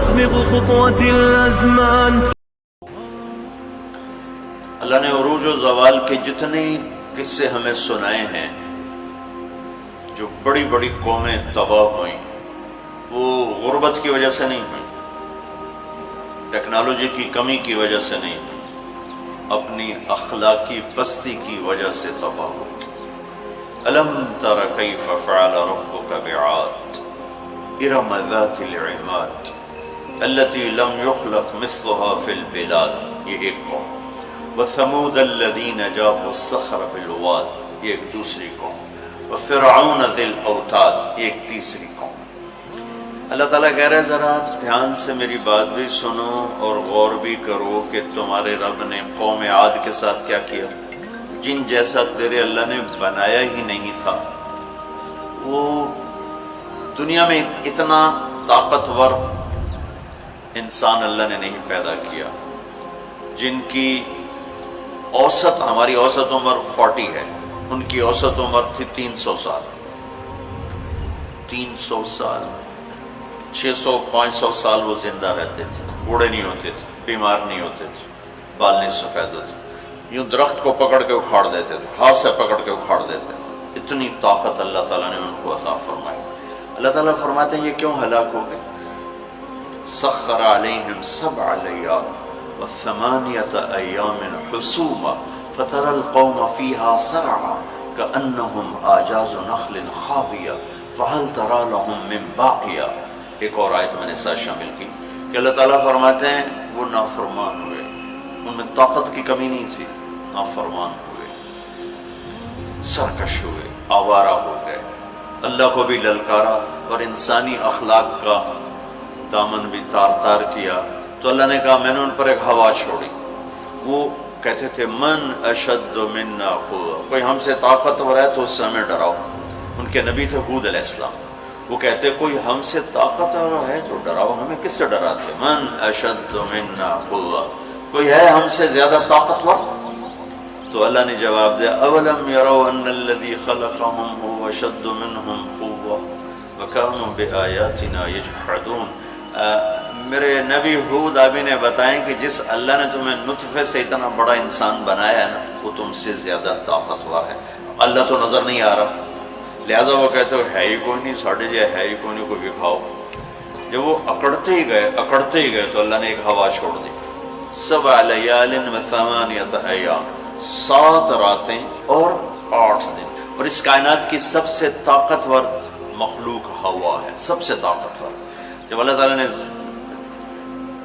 تسبق خطوة الأزمان. اللہ نے عروج و زوال کے جتنے قصے ہمیں سنائے ہیں، جو بڑی بڑی قومیں تباہ ہوئیں، وہ غربت کی وجہ سے نہیں ہوئی، ٹیکنالوجی کی کمی کی وجہ سے نہیں ہوئی، اپنی اخلاقی پستی کی وجہ سے تباہ ہوئی. الم تر کیف فعل ربک بعاد ارم ذات العماد التي لم يخلق مثلها في البلاد، یہ ایک قوم. وثمود الذین جابوا الصخر بالواد، یہ ایک دوسری قوم. وفرعون ذی الاوتاد، ایک تیسری قوم. اللہ تعالیٰ کہہ رہے ذرا دھیان سے میری بات بھی سنو اور غور بھی کرو کہ تمہارے رب نے قوم عاد کے ساتھ کیا کیا، جن جیسا تیرے اللہ نے بنایا ہی نہیں تھا. وہ دنیا میں اتنا طاقتور انسان اللہ نے نہیں پیدا کیا، جن کی اوسط، ہماری اوسط عمر 40 ہے، ان کی اوسط عمر تھی 300 سال. 300 سال، 600-500 سال وہ زندہ رہتے تھے، بوڑھے نہیں ہوتے تھے، بیمار نہیں ہوتے تھے، بال نہیں سفید ہوتے، یوں درخت کو پکڑ کے اکھاڑ دیتے تھے، ہاتھ سے پکڑ کے اکھاڑ دیتے تھے. اتنی طاقت اللہ تعالیٰ نے ان کو عطا فرمائی. اللہ تعالیٰ فرماتے ہیں یہ کیوں ہلاک ہو گئے؟ سخر علیہم 7 لیال وثمانیة ایام حسوما فترى القوم فیہا سرعا کأنہم آجاز نخل خاویہ فہل تری لہم من باقیہ. ایک اور آیت میں نے ساتھ شامل کی کہ اللہ تعالیٰ فرماتے ہیں وہ نافرمان ہوئے، ان میں طاقت کی کمی نہیں تھی، نافرمان ہوئے، سرکش ہوئے، آوارہ ہو گئے، اللہ کو بھی للکارا اور انسانی اخلاق کا دامن بھی تار تار کیا. تو اللہ نے کہا میں نے ان پر ایک ہوا چھوڑی. وہ کہتے تھے من اشد منا قوة، کوئی ہم سے طاقتور ہے تو اس سے ہمیں ڈراؤ. ان کے نبی تھے ہود علیہ السلام، وہ کہتے کوئی ہم سے طاقتور ہے تو ڈراؤ، ہمیں کس سے ڈراتے؟ من اشد منا قوة، کوئی ہے ہم سے زیادہ طاقتور؟ تو اللہ نے جواب دیا اولم یروا ان الذی خلقهم هو اشد منهم قوة وكانوا بآیاتنا یجحدون. میرے نبی ہود آبی نے بتائیں کہ جس اللہ نے تمہیں نطفے سے اتنا بڑا انسان بنایا ہے نا، وہ تم سے زیادہ طاقتور ہے. اللہ تو نظر نہیں آ رہا، لہٰذا وہ کہتے ہو ہے ہی کوئی نہیں، ساڑھے جے ہے ہی کوئی نہیں، کوئی دکھاؤ. جب وہ اکڑتے ہی گئے تو اللہ نے ایک ہوا چھوڑ دی. 7 لیال وثمانیة ایام، 7 راتیں اور 8 دن. اور اس کائنات کی سب سے طاقتور مخلوق ہوا ہے، سب سے طاقتور. جب اللہ تعالیٰ نے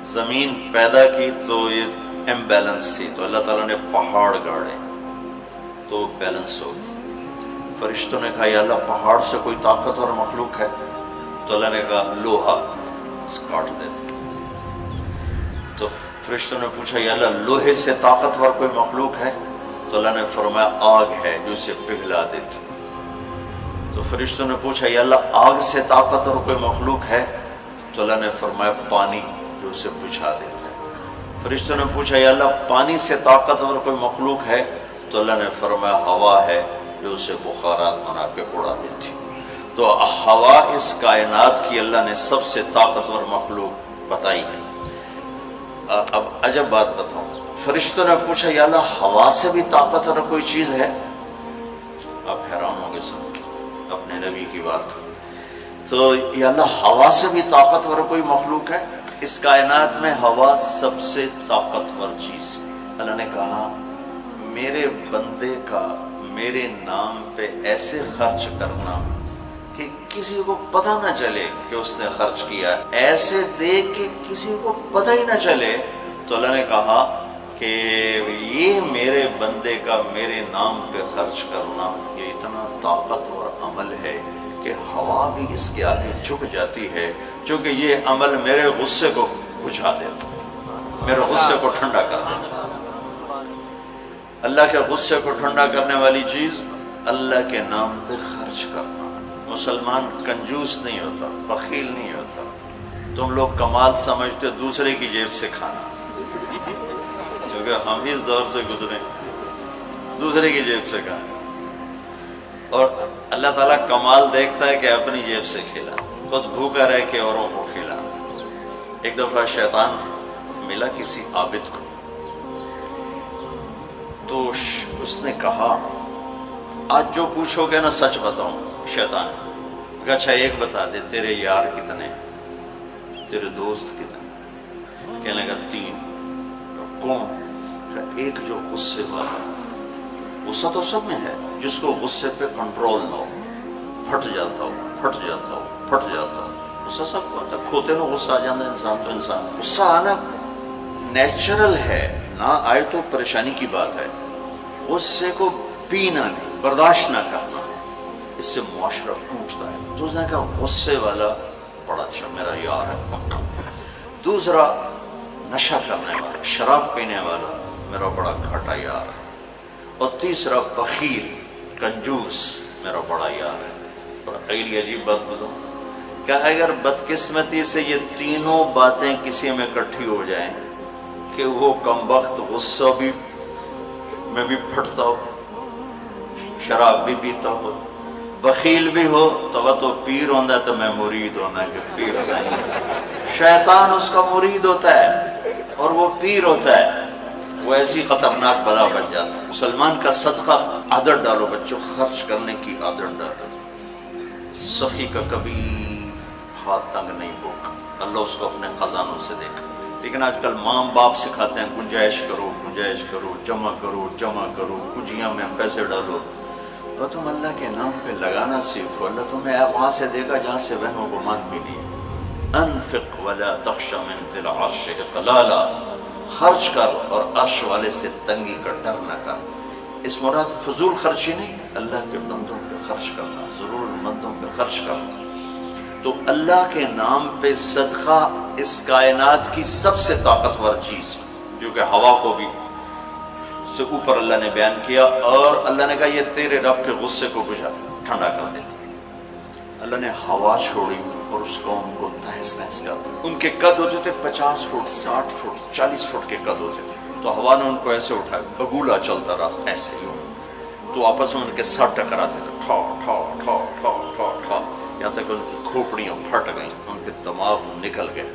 زمین پیدا کی تو یہ امبیلنس تھی، تو اللہ تعالیٰ نے پہاڑ گاڑے تو بیلنس ہو گئی. فرشتوں نے کہا یا اللہ پہاڑ سے کوئی طاقتور مخلوق ہے؟ تو اللہ نے کہا لوہا، کاٹ دیتے. تو فرشتوں نے پوچھا یا اللہ لوہے سے طاقتور کوئی مخلوق ہے؟ تو اللہ نے فرمایا آگ ہے جو اسے پگھلا دیتی. تو فرشتوں نے پوچھا یا اللہ آگ سے طاقتور کوئی مخلوق ہے؟ تو اللہ نے فرمایا پانی جو اسے بجھا دیتا ہے. فرشتوں نے پوچھا یا اللہ پانی سے طاقتور کوئی مخلوق ہے؟ تو اللہ نے فرمایا ہوا ہے جو اسے بخارات بنا کے اڑا دیتی. تو ہوا اس کائنات کی اللہ نے سب سے طاقتور مخلوق بتائی ہے. اب عجب بات بتاؤں، فرشتوں نے پوچھا یا اللہ ہوا سے بھی طاقتور کوئی چیز ہے؟ آپ حیران ہوں گے سن کے اپنے نبی کی بات. تو یا اللہ ہوا سے بھی طاقتور کوئی مخلوق ہے؟ اس کائنات میں ہوا سب سے طاقتور چیز. اللہ نے کہا میرے بندے کا میرے نام پہ ایسے خرچ کرنا کہ کسی کو پتہ نہ چلے کہ اس نے خرچ کیا، ایسے دے کہ کسی کو پتہ ہی نہ چلے. تو اللہ نے کہا کہ یہ میرے بندے کا میرے نام پہ خرچ کرنا یہ اتنا طاقتور عمل ہے کہ ہوا بھی اس کے آگے جھک جاتی ہے، چونکہ یہ عمل میرے غصے کو بجھا دیتا، میرے غصے کو ٹھنڈا کر دیتا. اللہ کے غصے کو ٹھنڈا کرنے والی چیز اللہ کے نام پہ خرچ کرنا. مسلمان کنجوس نہیں ہوتا، بخیل نہیں ہوتا. تم لوگ کمال سمجھتے دوسرے کی جیب سے کھانا، کیونکہ ہم اس دور سے گزرے دوسرے کی جیب سے کھانا. اور اللہ تعالیٰ کمال دیکھتا ہے کہ اپنی جیب سے کھلا، خود بھوکا رہ کے اوروں کو کھلا. ایک دفعہ شیطان ملا کسی عابد کو، تو اس نے کہا آج جو پوچھو گے نا سچ بتاؤں۔ شیطان کہ اچھا ایک بتا دے، تیرے یار کتنے، تیرے دوست کتنے؟ کہنے لگا 3۔ کون؟ کہ ایک جو غصے والا، غصہ تو سب میں ہے، جس کو غصے پہ کنٹرول نہ ہو، پھٹ جاتا ہو پھٹ جاتا ہو پھٹ جاتا ہو، غصہ سب کو آتا ہے، کھوتے نو غصہ آ جاتا ہے انسان تو انسان، غصہ آنا نیچرل ہے، نہ آئے تو پریشانی کی بات ہے۔ غصے کو پینا نہیں، برداشت نہ کرنا، اس سے معاشرہ ٹوٹتا ہے۔ تو اس نے کہا غصے والا بڑا اچھا میرا یار ہے پکا۔ دوسرا نشہ کرنے والا، شراب پینے والا میرا بڑا گھاٹا یار ہے۔ اور تیسرا بخیل، کنجوس میرا بڑا یار ہے۔ اور اگلی عجیب بات بتاؤں کہ اگر بدقسمتی سے یہ تینوں باتیں کسی میں اکٹھی ہو جائیں کہ وہ کمبخت غصہ بھی میں بھی پھٹتا ہو، شراب بھی پیتا ہو، بخیل بھی ہو، تو وہ تو پیر ہوتا تو میں مرید ہونا کہ پیر صحیح، شیطان اس کا مرید ہوتا ہے اور وہ پیر ہوتا ہے، وہ ایسی خطرناک بلا بن جاتا ہے۔ مسلمان کا صدقہ عادت ڈالو بچوں، خرچ کرنے کی عادت ڈالو۔ سخی کا کبھی ہاتھ تنگ نہیں ہوگا، اللہ اس کو اپنے خزانوں سے دیکھا۔ لیکن آج کل ماں باپ سکھاتے ہیں گنجائش کرو گنجائش کرو، جمع کرو جمع کرو، کجیاں میں پیسے ڈالو، اور تم اللہ کے نام پہ لگانا سیکھو، اللہ تمہیں وہاں سے دے گا جہاں سے وہم و گمان بھی نہیں۔ انفق ولا تخش من ذی العرش اقلالا، خرچ کر اور عرش والے سے تنگی کا ڈر نہ کر۔ اس مراد فضول خرچی نہیں، اللہ کے بندوں پہ خرچ کرنا، ضرورت مندوں پہ خرچ کرنا۔ تو اللہ کے نام پہ صدقہ اس کائنات کی سب سے طاقتور چیز ہے، جو کہ ہوا کو بھی سے اوپر اللہ نے بیان کیا، اور اللہ نے کہا یہ تیرے رب کے غصے کو بجھا ٹھنڈا کر دیتا۔ اللہ نے ہوا چھوڑی اور اس قوم کو تہس نہس کر، ان کے قد ہوتے تھے 50 فٹ 60 فٹ 40 فٹ کے قد ہوتے تھے، تو ہوا نے ان کو ایسے اٹھایا، بگولا چلتا رہا ایسے ہی، تو آپس میں ان کے سر ٹکراتے تھے، ٹھا ٹھا ٹھا ٹھا ٹھا ٹھا، یہاں تک ان کی کھوپڑیاں پھٹ گئیں، ان کے دماغ نکل گئے،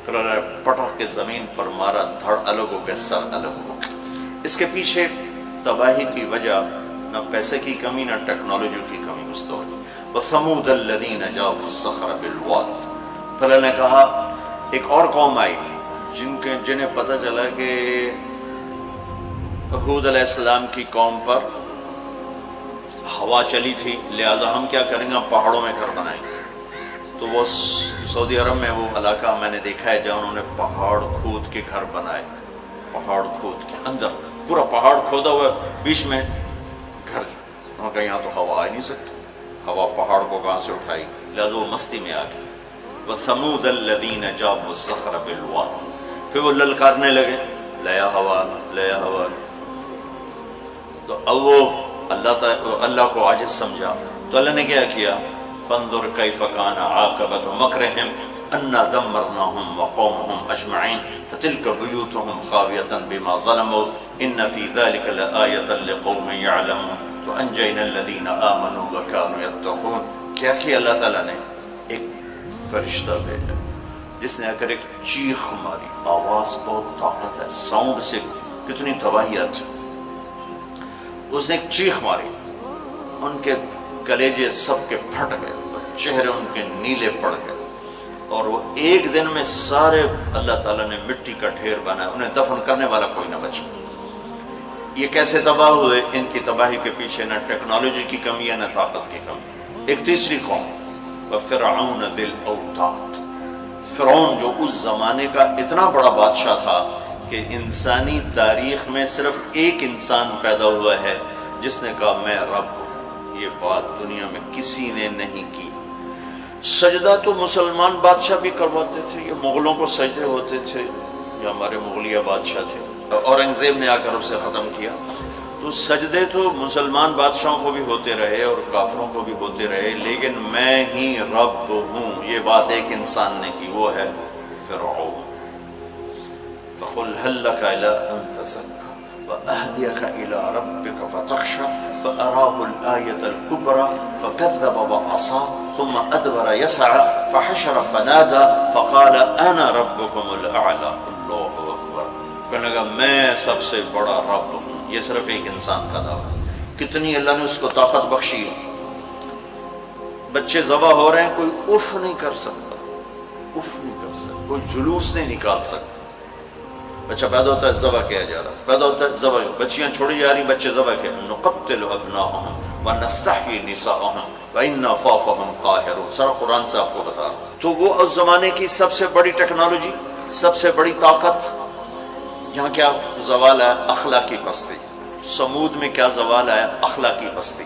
پھر اللہ نے پٹک کے زمین پر مارا، دھڑ الگ ہو گئے، سر الگ ہو گئے۔ اس کے پیچھے تباہی کی وجہ نہ پیسے کی کمی نہ ٹیکنالوجی کی کمی اس دور کی۔ وَثَمُودَ الَّذِينَ جَابُوا الصَّخْرَ بِالْوَادِ، پھر اللہ نے کہا ایک اور قوم آئی جنہیں پتہ چلا کہ ہود علیہ السلام کی قوم پر ہوا چلی تھی، لہٰذا ہم کیا کریں گے، ہم پہاڑوں میں گھر بنائیں گے۔ تو وہ سعودی عرب میں وہ علاقہ میں نے دیکھا ہے جہاں انہوں نے پہاڑ کھود کے گھر بنائے، پہاڑ کھود کے اندر پورا پہاڑ کھودا ہوا بیچ میں گھر، انہوں نے کہا یہاں تو ہوا آ نہیں سکتی، ہوا پہاڑ کو کہاں سے اٹھائی، لہٰذا وہ مستی میں آ گئی۔ وَثَمُودَ الَّذِينَ جَابُوا الصَّخْرَ بِالْوَادِ، پھر وہ للکارنے لگے لیا ہوا لیا ہوا، تو اب وہ اللہ کو عاجز سمجھا، تو اللہ نے کیا کیا، فانظر کیف کان عاقبۃ مکرہم انا دمرناہم وقومہم اجمعین فتلک بیوتہم خاویۃ بما ظلموا ان فی ذلک لآیۃ لقوم یعلمون وانجینا الذین آمنوا وکانوا یتقون۔ کیا کیا اللہ تعالیٰ نے، ایک فرشتہ بھیجا جس نے اگر ایک چیخ ماری، آواز بہت طاقت ہے، ساؤنڈ سے کتنی تباہیت، اس نے ایک چیخ ماری، ان کے کلیجے سب کے پھٹ گئے، چہرے ان کے نیلے پڑ گئے، اور وہ ایک دن میں سارے اللہ تعالیٰ نے مٹی کا ڈھیر بنایا، انہیں دفن کرنے والا کوئی نہ بچا۔ یہ کیسے تباہ ہوئے؟ ان کی تباہی کے پیچھے نہ ٹیکنالوجی کی کمی ہے نہ طاقت کی کمی۔ ایک تیسری قوم، وَفِرْعَوْنَ ذِي الْأَوْتَادِ، فرعون جو اس زمانے کا اتنا بڑا بادشاہ تھا کہ انسانی تاریخ میں صرف ایک انسان پیدا ہوا ہے جس نے کہا میں رب ہوں، یہ بات دنیا میں کسی نے نہیں کی۔ سجدہ تو مسلمان بادشاہ بھی کرواتے تھے، یہ مغلوں کو سجدے ہوتے تھے، یہ ہمارے مغلیہ بادشاہ تھے، اورنگزیب نے آ کر اسے ختم کیا۔ تو سجدے تو مسلمان بادشاہوں کو بھی ہوتے رہے اور کافروں کو بھی ہوتے رہے، لیکن میں ہی رب ہوں یہ بات ایک انسان نے کی، وہ ہے فرعون۔ فَقُلْ هَلْ لَكَ إِلَىٰ أَن تَزَكَّىٰ وأهديك إلى ربك فتخشى فأراه الآية الكبرى فكذب وعصى ثم أدبر يسعى فحشر فنادى فقال أنا ربكم الأعلى. اللہ اکبر. کہنے لگا میں سب سے بڑا رب ہوں. یہ صرف ایک انسان کا دعویٰ. کتنی اللہ نے اس کو طاقت بخشی ہے. بچے ذبح ہو رہے ہیں, کوئی اف نہیں کر سکتا, اف نہیں کر سکتا, کوئی جلوس نہیں نکال سکتا. بچہ پیدا ہوتا ہے ذبح کیا جا رہا, پیدا ہوتا ہے ذبح, بچیاں چھوڑی جا رہی, بچے ذبح کیا. نقتل ابناءهم ونستحيي نساءهم وإنا فوقهم قاهرون. سارا قرآن سے آپ کو بتا رہا ہوں. تو وہ اس زمانے کی سب سے بڑی ٹیکنالوجی, سب سے بڑی طاقت. یہاں کیا زوال ہے؟ اخلاقی پستی. سمود میں کیا زوال ہے؟ اخلاقی پستی.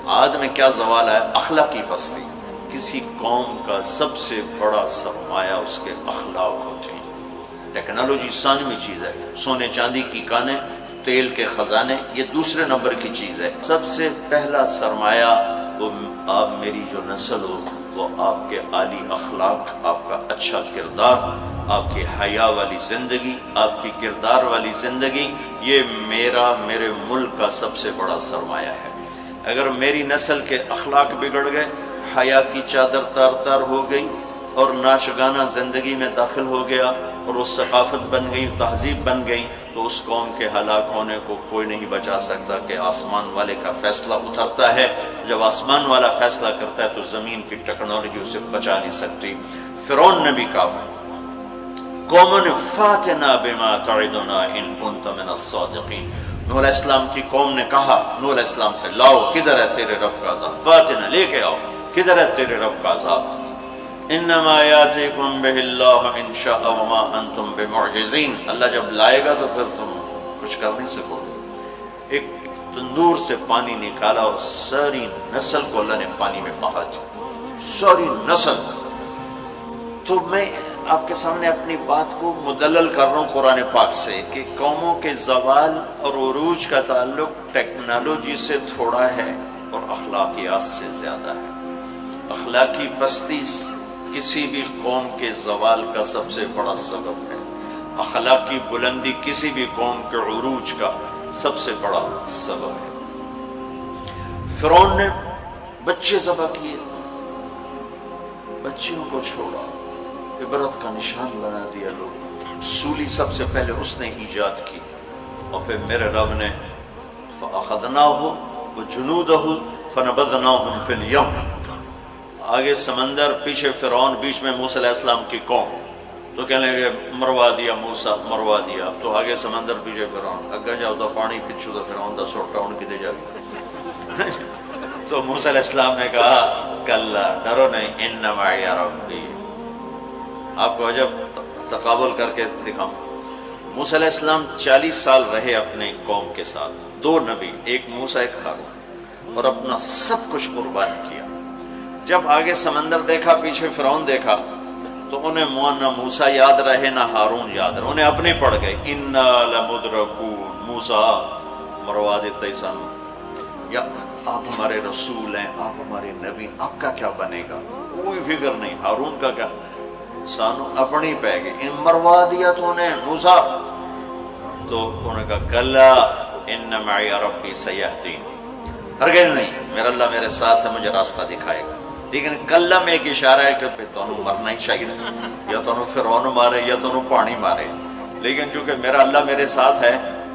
عاد میں کیا زوال ہے؟ اخلاقی پستی. کسی قوم کا سب سے بڑا سرمایہ اس کے اخلاق ہوتے ہیں. ٹیکنالوجی ثانوی چیز ہے, سونے چاندی کی کانیں, تیل کے خزانے, یہ دوسرے نمبر کی چیز ہے. سب سے پہلا سرمایہ وہ آپ میری جو نسل ہو, وہ آپ کے عالی اخلاق, آپ کا اچھا کردار, آپ کی حیا والی زندگی, آپ کی کردار والی زندگی. یہ میرے ملک کا سب سے بڑا سرمایہ ہے. اگر میری نسل کے اخلاق بگڑ گئے, حیا کی چادر تار تار ہو گئی اور ناشگانہ زندگی میں داخل ہو گیا اور وہ ثقافت بن گئی, تہذیب بن گئی, تو اس قوم کے ہلاک ہونے کو کوئی نہیں بچا سکتا. کہ آسمان والے کا فیصلہ اترتا ہے, جب آسمان والا فیصلہ کرتا ہے تو زمین کی ٹیکنالوجی اسے بچا نہیں سکتی. فرعون نے بھی کہا قوم فاتنا بما تعدنا ان كنت من الصادقین. نوح علیہ السلام کی قوم نے کہا نوح علیہ السلام سے, لاؤ کدھر ہے تیرے رب کا عذاب, فاتنا لے کے آؤ, کدھر ہے تیرے رب کا عذاب. انما یاتیکم بہ اللہ ان شاء وما انتم بمعجزین. اللہ جب لائے گا تو پھر تم کچھ کر نہیں سکو گے. ایک تندور سے پانی نکالا اور ساری نسل کو اللہ نے پانی میں بہا دیا, ساری نسل. تو میں آپ کے سامنے اپنی بات کو مدلل کر رہا ہوں قرآن پاک سے کہ قوموں کے زوال اور عروج کا تعلق ٹیکنالوجی سے تھوڑا ہے اور اخلاقیات سے زیادہ ہے. اخلاقی پستی کسی بھی قوم کے زوال کا سب سے بڑا سبب ہے. اخلاقی بلندی کسی بھی قوم کے عروج کا سب سے بڑا سبب ہے. فرعون نے بچے ذبح کیے, بچیوں کو چھوڑا, عبرت کا نشان بنا دیا لوگ. سولی سب سے پہلے اس نے ایجاد کی, اور پھر میرے رب نے فَأَخَذْنَاهُ وَجُنُودَهُ فَنَبَذْنَاهُمْ فِي الْيَمِّ. آگے سمندر, پیچھے فرعون, بیچ میں موسیٰ علیہ السلام کی قوم. تو کہنے لگے مروا دیا موسیٰ, مروا دیا. تو آگے سمندر, پیچھے فرعون. اگا جاؤ تو پانی, پچھو تو فرعون دا سوٹا ان کی دے جا. تو موسیٰ علیہ السلام نے کہا کلا, ڈرو نہیں, ان معی ربی. آپ کو عجب تقابل کر کے دکھاؤں. موسیٰ علیہ السلام 40 سال رہے اپنے قوم کے ساتھ, 2 نبی, ایک موسیٰ ایک ہارون, اور اپنا سب کچھ قربان کیا. جب آگے سمندر دیکھا, پیچھے فرعون دیکھا, تو انہیں نہ موسیٰ یاد رہے نہ ہارون یاد رہے, انہیں اپنے پڑ گئے. انا لمدرکون, موسیٰ مروا دیتے سن, یا آپ ہمارے رسول ہیں, آپ ہمارے نبی, آپ کا کیا بنے گا, کوئی فکر نہیں. ہارون کا کیا, سانو اپنی پہ گئے, ان مروا دیا تو انہیں موسیٰ. تو انہوں نے کہا کلا ان معی ربی سیہدین. ہرگز نہیں, میرا اللہ میرے ساتھ ہے, مجھے راستہ دکھائے گا. لیکن کلا میں ایک اشارہ ہے کہ تمہیں مرنا ہی چاہیے, یا تمہیں فرعون مارے یا تمہیں پانی مارے. لیکن چونکہ میرا اللہ میرے ساتھ ہے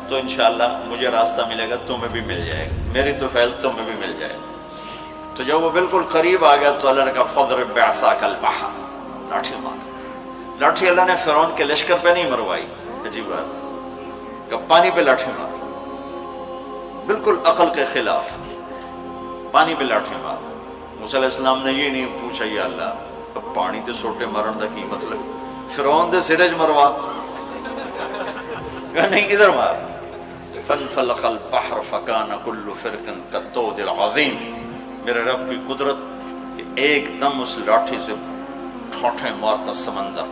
تو انشاءاللہ مجھے راستہ ملے گا, تمہیں بھی مل جائے گا, میری تو فیض تمہیں بھی مل جائے گا. تو جب وہ بالکل قریب آ گیا تو اللہ نے کہا فضرب بعصاک البحر, لاٹھی مار. لاٹھی اللہ نے فرعون کے لشکر پہ نہیں مروائی, عجیب بات, کہ پانی پہ لاٹھی مار, بالکل عقل کے خلاف, پانی پہ لاٹھی مار. موسیٰ علیہ السلام نے یہ نہیں پوچھا یا اللہ اب پانی تے سوٹے مرن دا کی مطلب, فرعون دے سرج مروا, کہ نہیں ادھر مار. فانفلق البحر فکان کل فرق کالطود العظیم. میرے رب کی قدرت کہ ایک دم اس لاٹھی سے ٹھوٹے مارتا سمندر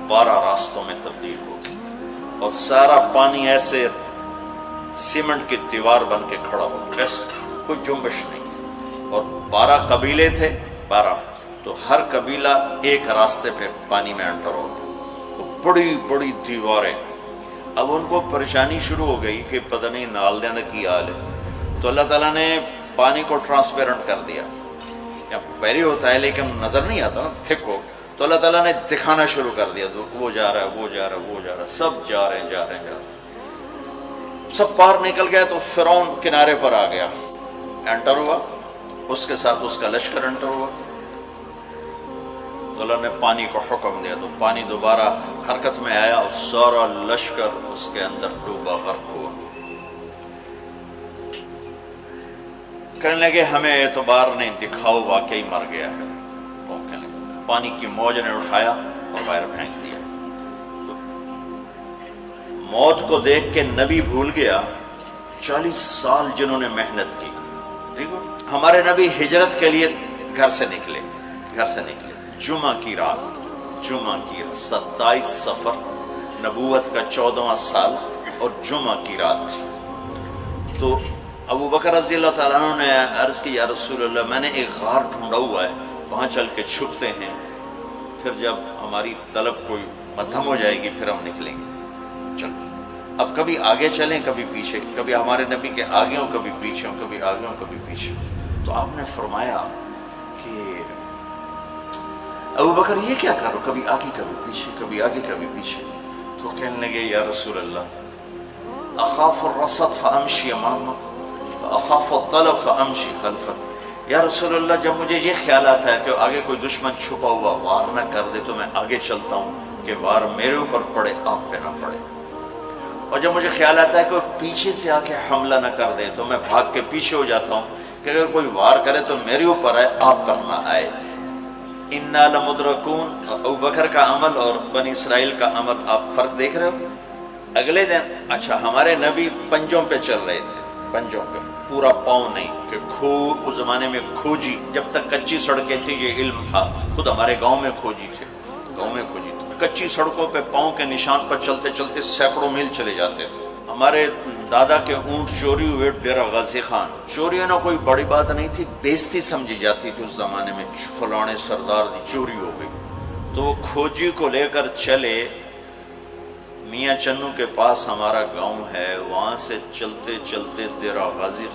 12 راستوں میں تبدیل ہو گئی, اور سارا پانی ایسے سیمنٹ کی دیوار بن کے کھڑا ہو, ایسے کوئی جنبش نہیں. اور 12 قبیلے تھے, 12, تو ہر قبیلہ ایک راستے پہ پانی میں انٹر ہو گیا. بڑی بڑی دیواریں, اب ان کو پریشانی شروع ہو گئی کہ پتہ نہیں نال دے اندر کی حال ہے. تو اللہ تعالیٰ نے پانی کو ٹرانسپیرنٹ کر دیا. پہلے ہوتا ہے لیکن نظر نہیں آتا نا، تھک ہو. تو اللہ تعالیٰ نے دکھانا شروع کر دیا، وہ جا رہا ہے، وہ جا رہا ہے، وہ جا رہا ہے، سب جا رہے ہیں. سب پار نکل گئے تو فرعون کنارے پر آ گیا، انٹر ہوا، اس کے ساتھ اس کا لشکر انٹر ہوا. تو اللہ نے پانی کو حکم دیا تو پانی دوبارہ حرکت میں آیا اور سارا لشکر اس کے اندر ڈوبا، غرق ہوا. کہنے لگے ہمیں اعتبار نہیں، دکھاؤ واقعی مر گیا ہے. پانی کی موج نے اٹھایا اور باہر پھینک دیا. تو موت کو دیکھ کے نبی بھول گیا 40 سال جنہوں نے محنت کی. ہمارے نبی ہجرت کے لیے گھر سے نکلے. جمعہ کی رات 27 صفر، نبوت کا 14واں سال اور جمعہ کی رات تھی. تو ابو بکر رضی اللہ تعالیٰ عنہ نے عرض کی یا رسول اللہ، میں نے ایک غار ڈھونڈا ہوا ہے، وہاں چل کے چھپتے ہیں، پھر جب ہماری طلب کوئی مدھم ہو جائے گی پھر ہم نکلیں گے. چلو اب کبھی آگے چلیں کبھی پیچھے، کبھی ہمارے نبی کے آگے ہوں کبھی پیچھے ہوں، کبھی آگے ہوں کبھی پیچھے. تو آپ نے فرمایا کہ ابو بکر یہ کیا کرو، کبھی آگے کبھی پیچھے، کبھی آگے کبھی پیچھے. تو کہنے لگے یا رسول اللہ، اخاف الرصد فامشی امامک واخاف الطلب فامشی خلفک. یا رسول اللہ جب مجھے یہ خیال آتا ہے کہ آگے کوئی دشمن چھپا ہوا وار نہ کر دے تو میں آگے چلتا ہوں کہ وار میرے اوپر پڑے، آپ پہ نہ پڑے. اور جب مجھے خیال آتا ہے کہ پیچھے سے آ کے حملہ نہ کر دے تو میں بھاگ کے پیچھے ہو جاتا ہوں کہ اگر کوئی وار کرے تو میرے اوپر آئے، آپ پر نہ آئے. انا لمدرکون. ابو بکر کا عمل اور بنی اسرائیل کا عمل آپ فرق دیکھ رہے ہو. اگلے دن اچھا ہمارے نبی پنجوں پہ چل رہے تھے، پنجوں پہ، پورا پاؤں نہیں کہ اس زمانے میں کھوجی، جب تک کچی سڑکیں تھی یہ علم تھا. خود ہمارے گاؤں میں کھوجی تھے، کچی سڑکوں پہ پاؤں کے نشان پر چلتے چلتے سینکڑوں میل چلے جاتے تھے. ہمارے دادا کے اونٹ چوری ہوئے ڈیرہ غازی خان. چوری ہونا کوئی بڑی بات نہیں تھی، بےزتی سمجھی جاتی تھی اس زمانے میں، فلانے سردار دی چوری ہو گئی. تو وہ کھوجی کو لے کر چلے میاں چنو کے پاس ہمارا گاؤں ہے، وہاں سے چلتے چلتے دیرہ غازی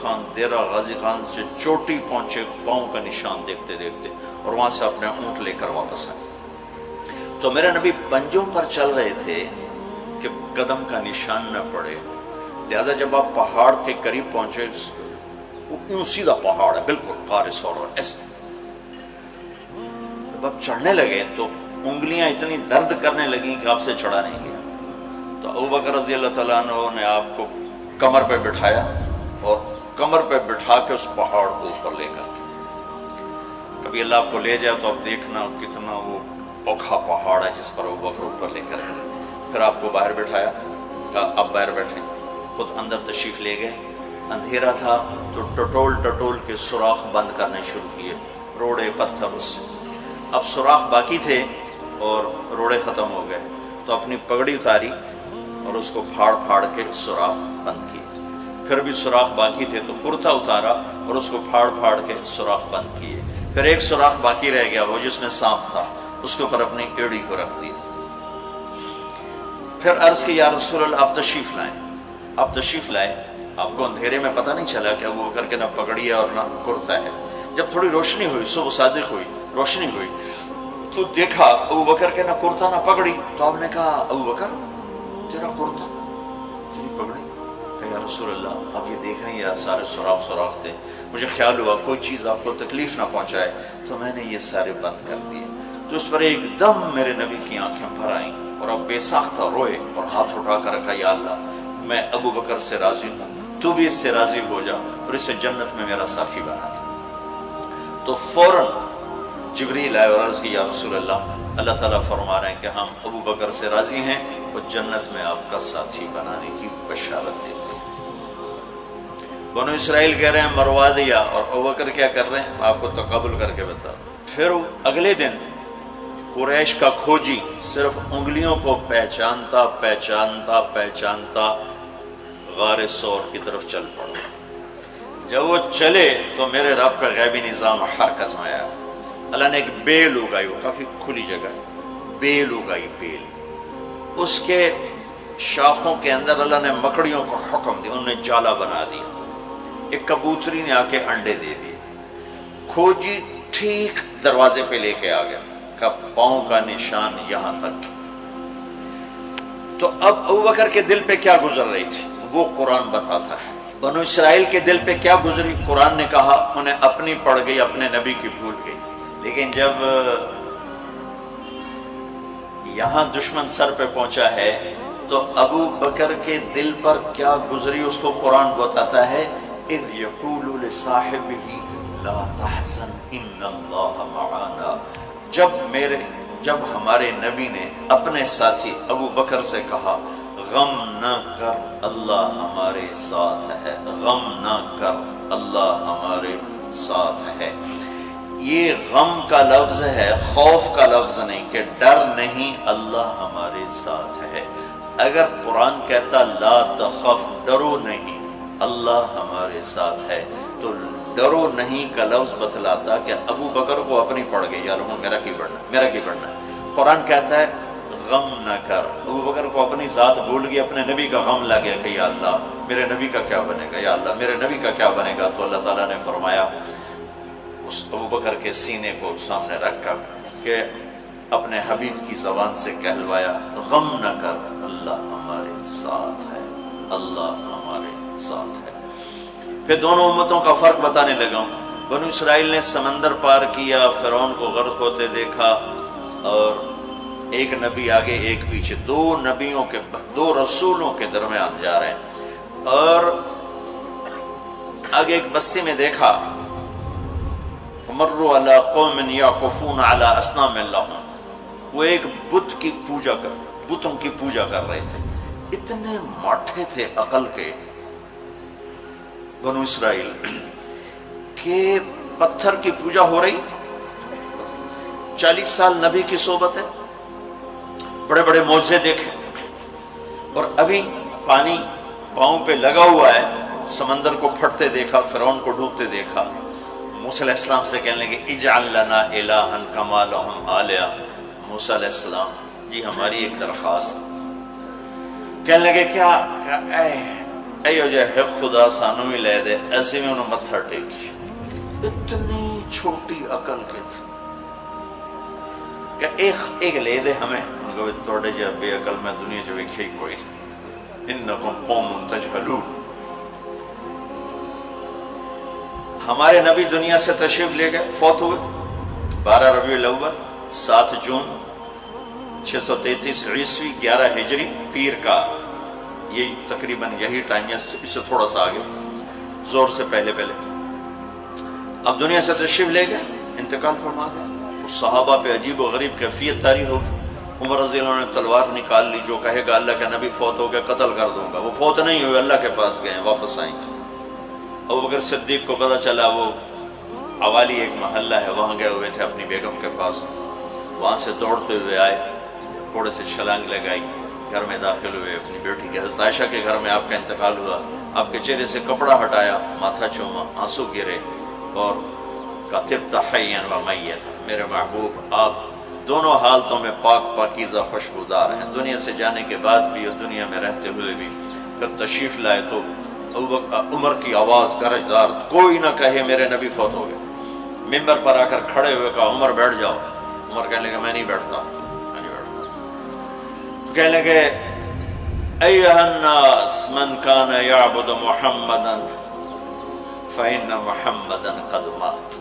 خان سے چوٹی پہنچے، پاؤں کا نشان دیکھتے دیکھتے، اور وہاں سے اپنے اونٹ لے کر واپس آئے. تو میرے نبی پنجوں پر چل رہے تھے کہ قدم کا نشان نہ پڑے. لہذا جب آپ پہاڑ کے قریب پہنچے، وہ یوں سیدھا پہاڑ ہے بالکل خارس اور ایسے. جب آپ چڑھنے لگے تو انگلیاں اتنی درد کرنے لگیں کہ آپ سے چڑھا نہیں گیا. تو ابو بکر رضی اللہ تعالیٰ عنہ نے آپ کو کمر پہ بٹھایا اور کمر پہ بٹھا کے اس پہاڑ کو اوپر لے کر کے، کبھی اللہ آپ کو لے جائے تو آپ دیکھنا کتنا وہ اوکھا پہاڑ ہے جس پر ابو بکر اوپر لے کر گئے. پھر آپ کو باہر بٹھایا، کہا آپ باہر بیٹھیں. خود اندر تشریف لے گئے. اندھیرا تھا تو ٹٹول کے سوراخ بند کرنے شروع کیے، روڑے پتھر اس سے. اب سوراخ باقی تھے اور روڑے ختم ہو گئے تو اپنی پگڑی اتاری اور اس کو پھاڑ کے سوراخ بند کیے. پھر بھی سوراخ باقی تھے تو کرتا اتارا اور اس کو پھاڑ کے سوراخ بند کیے. پھر ایک سوراخ باقی رہ گیا، وہ جس میں سانپ تھا، اس کے اوپر اپنی ایڑی کو رکھ دی. پھر عرض کی یا رسول اللہ آپ تشریف لائیں. آپ کو اندھیرے میں پتہ نہیں چلا کہ ابو بکر کے نہ پگڑی ہے اور نہ کرتا ہے. جب تھوڑی روشنی ہوئی، صبح صادق ہوئی، روشنی ہوئی تو دیکھا ابو بکر کے نہ کرتا نہ پگڑی. تو آپ نے کہا ابو بکر تیرا کرتا تیری پگڑی؟ کہ یا رسول اللہ آپ یہ دیکھ رہے ہیں سارے سوراخ تھے، مجھے خیال ہوا کوئی چیز آپ کو تکلیف نہ پہنچائے تو میں نے یہ سارے بند کر دیے. تو اس پر ایک دم میرے نبی کی آنکھیں بھر آئیں اور اب بے ساختہ روئے اور ہاتھ اٹھا کر رکھا، یا اللہ میں ابو بکر سے راضی ہوں، تو بھی اس سے راضی ہو جا اور اسے جنت میں میرا ساتھی بنا تھا. تو فوراً جبریل آئے اور عرض کی یا رسول اللہ تعالیٰ فرما رہے ہیں کہ ہم ابو بکر سے راضی ہیں اور جنت میں آپ کا ساتھی بنانے کی بشارت دیتے ہیں. بنو اسرائیل کہہ رہے ہیں مروا دیا، اور ابو بکر کیا کر رہے ہیں آپ کو تقابل کر کے بتا. پھر اگلے دن قریش کا کھوجی صرف انگلیوں کو پہچانتا غار سور کی طرف چل پڑا. جب وہ چلے تو میرے رب کا غیبی نظام حرکت میں آیا. اللہ نے ایک بیل اگائی، وہ کافی کھلی جگہ ہے، بیل اگائی. بیل اس کے شاخوں کے اندر اللہ نے مکڑیوں کو حکم دیا، انہیں جالا بنا دیا، ایک کبوتری نے آ کے انڈے دے دیے، کھوجی ٹھیک دروازے پہ لے کے آ گیا کہ پاؤں کا نشان یہاں تک۔ تو اب ابوبکر کے دل پہ کیا گزر رہی تھی وہ قرآن بتاتا ہے، بنو اسرائیل کے دل پہ کیا گزری قرآن نے کہا، انہیں اپنی پڑ گئی، اپنے نبی کی بھول گئی۔ لیکن جب یہاں دشمن سر پہ پہنچا ہے تو ابو بکر کے دل پر کیا گزری اس کو قرآن بتاتا ہے، اذ یقول لصاحبہ لا تحزن ان اللہ معنا، جب ہمارے نبی نے اپنے ساتھی ابو بکر سے کہا غم نہ کر اللہ ہمارے ساتھ ہے، غم نہ کر اللہ ہمارے ساتھ ہے۔ یہ غم کا لفظ ہے، خوف کا لفظ نہیں، کہ ڈر نہیں، اللہ ہمارے ساتھ ہے۔ اگر قرآن کہتا لا تخف، ڈرو نہیں، اللہ ہمارے ساتھ ہے، تو ڈرو نہیں کا لفظ بتلاتا کہ ابو بکر کو اپنی پڑ گئی، یا لوگوں میرا کی بڑھنا ہے۔ قرآن کہتا ہے غم نہ کر، ابو بکر کو اپنی ذات بھول گئی، اپنے نبی کا غم لگ گیا کہ یا اللہ میرے نبی کا کیا بنے گا، یا اللہ میرے نبی کا کیا بنے گا۔ تو اللہ تعالیٰ نے فرمایا اس ابو بکر کے سینے کو سامنے رکھ کر کہ اپنے حبیب کی زبان سے کہلوایا غم نہ کر اللہ ہمارے ساتھ ہے، اللہ ہمارے ساتھ ہے۔ پھر دونوں امتوں کا فرق بتانے لگا ہوں۔ بنو اسرائیل نے سمندر پار کیا، فرعون کو غرق ہوتے دیکھا، اور ایک نبی آگے ایک پیچھے، دو رسولوں کے درمیان جا رہے ہیں، اور آگے ایک بستی میں دیکھا فمروا علی قوم یعکفون علی اصنام لہم، وہ ایک بتوں کی پوجا کر رہے تھے۔ اتنے ماٹھے تھے عقل کے بنو اسرائیل کہ پتھر کی پوجا ہو رہی، 40 سال نبی کی صحبت ہے، بڑے بڑے معجزے دیکھے، اور ابھی پانی پاؤں پہ لگا ہوا ہے، سمندر کو پھٹتے دیکھا، فرعون کو ڈوبتے دیکھا۔ موسیٰ علیہ السلام سے کہنے لگے اجعل لنا الہا کما لہم آلیہ، موسیٰ علیہ السلام جی ہماری ایک درخواست۔ کہنے لگے کیا، اے جو ہے خدا سانو ہی لے دے، ایسے میں انہوں متھر ٹیکی۔ اتنی چھوٹی عقل کے تھے کہ ایک لے دے ہمیں، ان کو توڑے جا بے عقل میں دنیا جو ایک ہی کوئی، انکم قوم تجہلون۔ ہمارے نبی دنیا سے تشریف لے گئے، فوت ہوئے 12 ربیع الاول 7 جون 633 عیسوی 11 ہجری، پیر کا یہی تقریباً یہی ٹائم ہے، اس سے تھوڑا سا آگے، زور سے پہلے۔ اب دنیا سے تشریف لے گئے، انتقال فرما گئے۔ صحابہ پہ عجیب و غریب کیفیت طاری ہوگی۔ عمر رضی اللہ عنہ نے تلوار نکال لی، جو کہے گا اللہ کا نبی فوت ہو گیا قتل کر دوں گا، وہ فوت نہیں ہوئے، اللہ کے پاس گئے، واپس آئیں گے۔ ابوبکر صدیق کو پتہ چلا وہ عوالی ایک محلہ ہے، وہاں گئے ہوئے تھے اپنی بیگم کے پاس، وہاں سے دوڑتے ہوئے آئے، گھوڑے سے چھلانگ لگائی، گھر میں داخل ہوئے، اپنی بیٹی کے حضرت عائشہ کے گھر میں آپ کا انتقال ہوا، آپ کے چہرے سے کپڑا ہٹایا، ماتھا چوما، آنسو گرے، اور کہا طبت حیا و میتا، میرے محبوب آپ دونوں حالتوں میں پاک پاکیزہ خوشبودار ہیں، دنیا سے جانے کے بعد بھی اور دنیا میں رہتے ہوئے بھی۔ پھر تشریف لائے تو عمر کی آواز گرجدار، کوئی نہ کہے میرے نبی فوت ہو گئے۔ ممبر پر آ کر کھڑے ہوئے کہا عمر بیٹھ جاؤ، عمر کہنے لگا میں نہیں بیٹھتا۔ تو کہنے لگے ایھا الناس من کان یعبد محمدا فإن محمدا قد مات،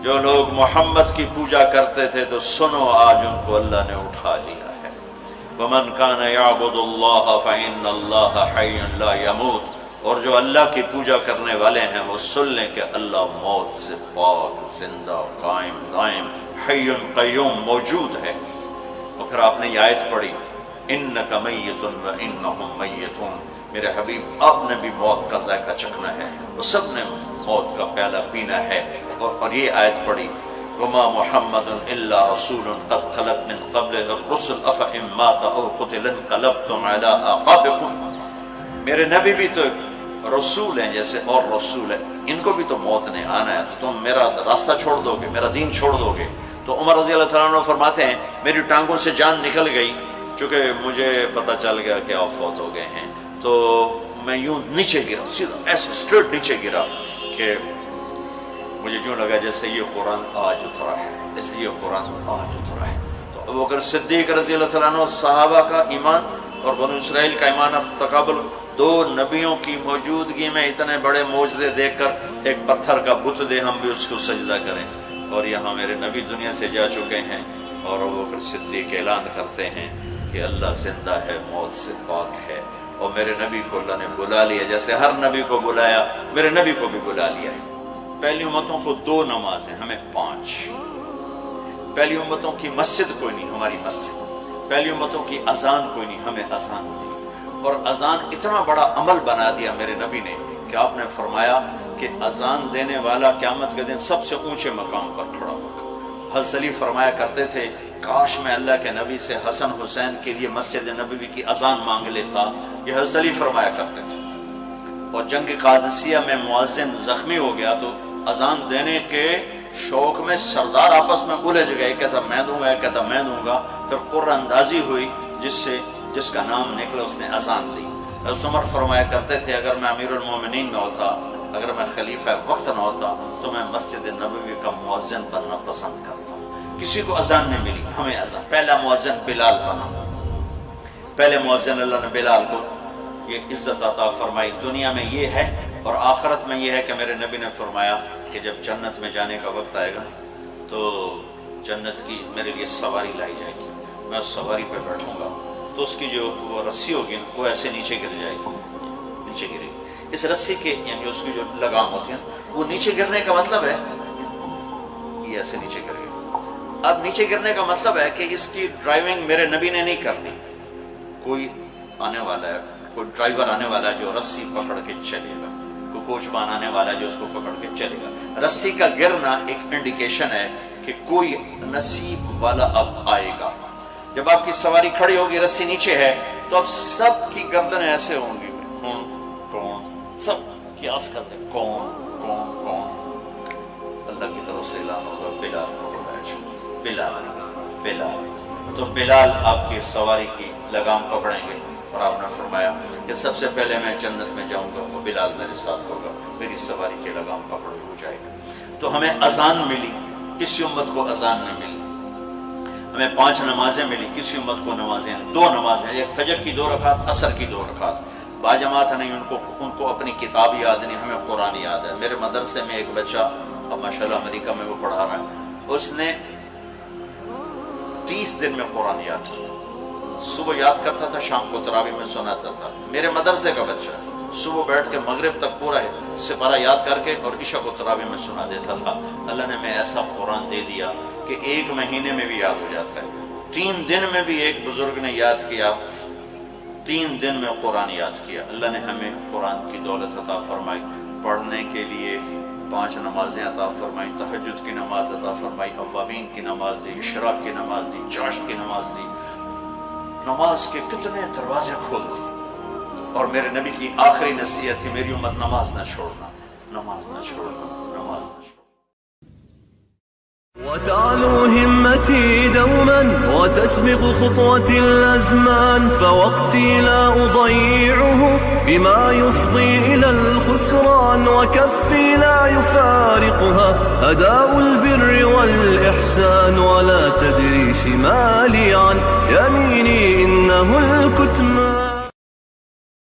جو لوگ محمد کی پوجا کرتے تھے تو سنو آج ان کو اللہ نے اٹھا لیا ہے۔ ومن کان یعبد اللہ فإن اللہ حی لا یموت، اور جو اللہ کی پوجا کرنے والے ہیں وہ سن لیں کہ اللہ موت سے پاک، زندہ، قائم دائم، حی قیوم موجود ہے۔ اور پھر آپ نے یہ آیت پڑھی انک میت و انہم میتون، میرے حبیب آپ نے بھی موت کا ذائقہ چکھنا ہے، وہ سب نے موت کا پیالہ پینا ہے۔ اور یہ آیت پڑھی وما محمد الا رسول قد خلت من قبلہ الرسل افإن مات او قتل انقلبتم علی اعقابکم، میرے نبی بھی تو رسول ہیں جیسے اور رسول ہیں، ان کو بھی تو موت نے آنا ہے، تو تم میرا راستہ چھوڑ دو گے، میرا دین چھوڑ دو گے۔ تو عمر رضی اللہ تعالیٰ عنہ فرماتے ہیں میری ٹانگوں سے جان نکل گئی چونکہ مجھے پتہ چل گیا کہ آپ فوت ہو گئے ہیں تو میں یوں نیچے گرا، سیدھا ایسے اسٹریٹ نیچے گرا کہ مجھے یوں لگا جیسے یہ قرآن آج اترا ہے، جیسے یہ قرآن آج اترا ہے۔ تو ابوبکر صدیق رضی اللہ تعالیٰ عنہ صحابہ کا ایمان اور بنو اسرائیل کا ایمان اب تقابل، دو نبیوں کی موجودگی میں اتنے بڑے معجزے دیکھ کر ایک پتھر کا بت دے ہم بھی اس کو سجدہ کریں، اور یہاں میرے نبی دنیا سے جا چکے ہیں اور ابوبکر صدیق اعلان کرتے ہیں کہ اللہ زندہ ہے، موت سے پاک ہے، اور میرے نبی کو اللہ نے بلا لیا جیسے ہر نبی کو بلایا، میرے نبی کو بھی بلا لیا ہے۔ پہلی امتوں کو 2 نمازیں، ہمیں 5۔ پہلی امتوں کی مسجد کوئی نہیں، ہماری مسجد۔ پہلی امتوں کی اذان کوئی نہیں، ہمیں اذان دی، اور اذان اتنا بڑا عمل بنا دیا میرے نبی نے کہ آپ نے فرمایا کہ اذان دینے والا قیامت کے دن سب سے اونچے مقام پر کھڑا ہوگا۔ حضرت علی فرمایا کرتے تھے کاش میں اللہ کے نبی سے حسن حسین کے لیے مسجد نبوی کی اذان مانگ لیتا، یہ حضرت علی فرمایا کرتے تھے۔ اور جنگ قادسیہ میں مؤذن زخمی ہو گیا تو اذان دینے کے شوق میں سردار آپس میں الجھ گئے، ایک کہتا میں دوں گا، ایک کہتا میں دوں گا، پھر قرعہ اندازی ہوئی، جس کا نام نکلا اس نے اذان دی۔ حضرت عمر فرمایا کرتے تھے اگر میں امیر المومنین نہ ہوتا، اگر میں خلیفہ وقت نہ ہوتا تو میں مسجد نبوی کا مؤذن بننا پسند کرتا۔ کسی کو اذان نہیں ملی، ہمیں اذان۔ پہلا مؤذن بلال بنا، پہلے مؤذن اللہ نے بلال کو یہ عزت عطا فرمائی۔ دنیا میں یہ ہے اور آخرت میں یہ ہے کہ میرے نبی نے فرمایا کہ جب جنت میں جانے کا وقت آئے گا تو جنت کی میرے لیے سواری لائی جائے گی، میں اس سواری پہ بیٹھوں گا تو اس کی جو وہ رسی ہوگی وہ ایسے نیچے گر جائے گی، نیچے گرے گی۔ اس رسی کے یعنی اس کی جو لگام ہوتی ہے وہ نیچے گرنے کا مطلب ہے یہ ایسے نیچے گر گئی۔ اب نیچے گرنے کا مطلب ہے کہ اس کی ڈرائیونگ میرے نبی نے نہیں کرنی، کوئی آنے والا ہے، کوئی ڈرائیور آنے والا ہے جو رسی پکڑ کے چلے گا، کوئی کوچوان آنے والا ہے جو اس کو پکڑ کے چلے گا۔ رسی کا گرنا ایک انڈیکیشن ہے کہ کوئی نصیب والا اب آئے گا۔ جب آپ کی سواری کھڑی ہوگی، رسی نیچے ہے، تو اب سب کی گردنیں ایسے ہوں گی، کون، سب قیاس کرتے کون کون کون۔ اللہ کی طرف سے اعلان ہوگا بلال کو بلایا جائے، بلال بلال۔ تو بلال آپ کی سواری کی لگام پکڑیں گے، اور آپ نے فرمایا کہ سب سے پہلے میں جنت میں جاؤں گا وہ بلال میرے ساتھ ہوگا، میری سواری کی لگام پکڑ ہو جائے گا۔ تو ہمیں اذان ملی، کسی امت کو اذان نہیں ملی۔ ہمیں 5 نمازیں ملی، کسی امت کو نمازیں 2 نمازیں، ایک فجر کی 2 رکعت، عصر کی 2 رکعت۔ باجماعت نہیں، ان کو اپنی کتاب یاد نہیں، ہمیں قرآن یاد ہے۔ میرے مدرسے میں ایک بچہ اب ماشاءاللہ امریکہ میں وہ پڑھا رہا ہے، اس نے 30 دن میں قرآن یاد کیا۔ صبح یاد کرتا تھا، شام کو تراویح میں سناتا تھا۔ میرے مدرسے کا بچہ صبح بیٹھ کے مغرب تک پورا سپارہ یاد کر کے اور عشاء کو تراویح میں سنا دیتا تھا۔ اللہ نے میں ایسا قرآن دے دیا کہ 1 مہینے میں بھی یاد ہو جاتا ہے۔ 3 دن میں بھی ایک بزرگ نے یاد کیا، 3 دن میں قرآن یاد کیا۔ اللہ نے ہمیں قرآن کی دولت عطا فرمائی، پڑھنے کے لیے 5 نمازیں عطا فرمائی، تہجد کی نماز عطا فرمائی، اوابین کی نماز دی، اشراق کی نماز دی، چاشت کی نماز دی۔ نماز کے کتنے دروازے کھول دی، اور میرے نبی کی آخری نصیحت تھی میری امت نماز نہ چھوڑنا، نماز نہ چھوڑنا، نماز نہ چھوڑنا۔ وتعلو همتي دوما وتسبق خطوتي الأزمان، فوقتي لا أضيعه بما يفضي إلى الخسران، وكفي لا يفارقها أداء البر والإحسان، ولا تدري شمالي عن يميني إنه الكتمان.